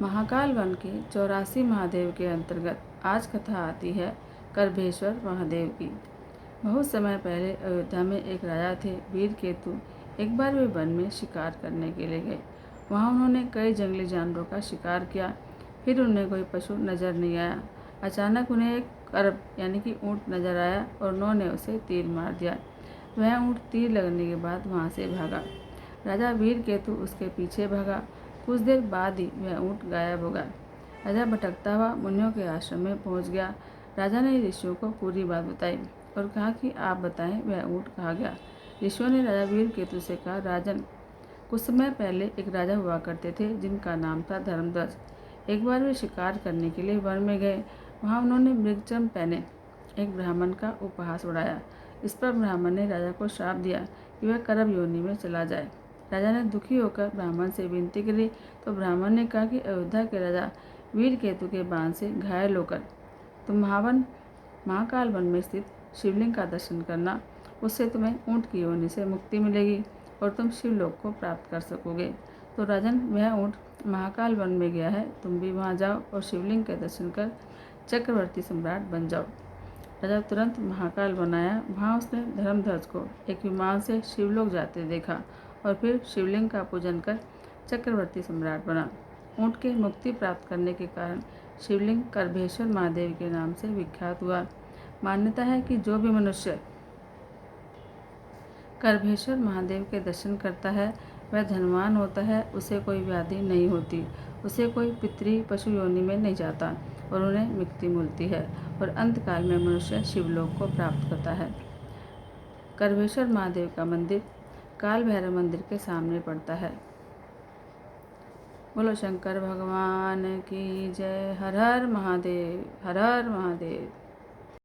Mahakal one के 84 महादेव के अंतर्गत आज कथा आती है करभेश्वर महादेव की। बहुत समय पहले अयोध्या में एक राजा थे वीर केतु। एक बार वे वन में शिकार करने के लिए गए। वहाँ उन्होंने कई जंगली जानवरों का शिकार किया। फिर उन्हें कोई पशु नजर नहीं आया। अचानक उन्हें एक करब यानी कि ऊँट नजर आया और उन्होंने उसे तीर मार दिया। वह ऊँट तीर लगने के बाद वहाँ से भागा। राजा वीर केतु उसके पीछे भागा। कुछ देर बाद ही वह ऊँट गायब हो गया। राजा भटकता हुआ मुनियों के आश्रम में पहुंच गया। राजा ने ऋषियों को पूरी बात बताई और कहा कि आप बताएं वह ऊँट कहाँ गया। ऋषियों ने राजा वीर केतु से कहा, राजन, कुछ समय पहले एक राजा हुआ करते थे जिनका नाम था धर्मध्वज। एक बार वे शिकार करने के लिए वन में गए। वहाँ उन्होंने मृगचर्म पहने एक ब्राह्मण का उपहास उड़ाया। इस पर ब्राह्मण ने राजा को श्राप दिया कि वह करब योनि में चला जाए। राजा ने दुखी होकर ब्राह्मण से विनती करी तो ब्राह्मण ने कहा कि अयोध्या के राजा वीर केतु के बाण से घायल होकर तुम महाकाल वन में स्थित शिवलिंग का दर्शन करना। उससे तुम्हें ऊँट की योनि से मुक्ति मिलेगी और तुम शिवलोक को प्राप्त कर सकोगे। तो राजन, वह ऊँट महाकाल वन में गया है, तुम भी वहाँ जाओ और शिवलिंग के दर्शन कर चक्रवर्ती सम्राट बन जाओ। राजा तुरंत महाकाल वन आया। वहाँ उसने धर्मध्वज को एक विमान से शिवलोक जाते देखा और फिर शिवलिंग का पूजन कर चक्रवर्ती सम्राट बना। ऊँट के मुक्ति प्राप्त करने के कारण शिवलिंग करभेश्वर महादेव के नाम से विख्यात हुआ। मान्यता है कि जो भी मनुष्य करभेश्वर महादेव के दर्शन करता है वह धनवान होता है, उसे कोई व्याधि नहीं होती, उसे कोई पितृ पशु योनि में नहीं जाता और उन्हें मुक्ति मिलती है और अंतकाल में मनुष्य शिवलोक को प्राप्त करता है। करभेश्वर महादेव का मंदिर काल भैरव मंदिर के सामने पड़ता है। बोलो शंकर भगवान की जय। हर हर महादेव, हर हर महादेव।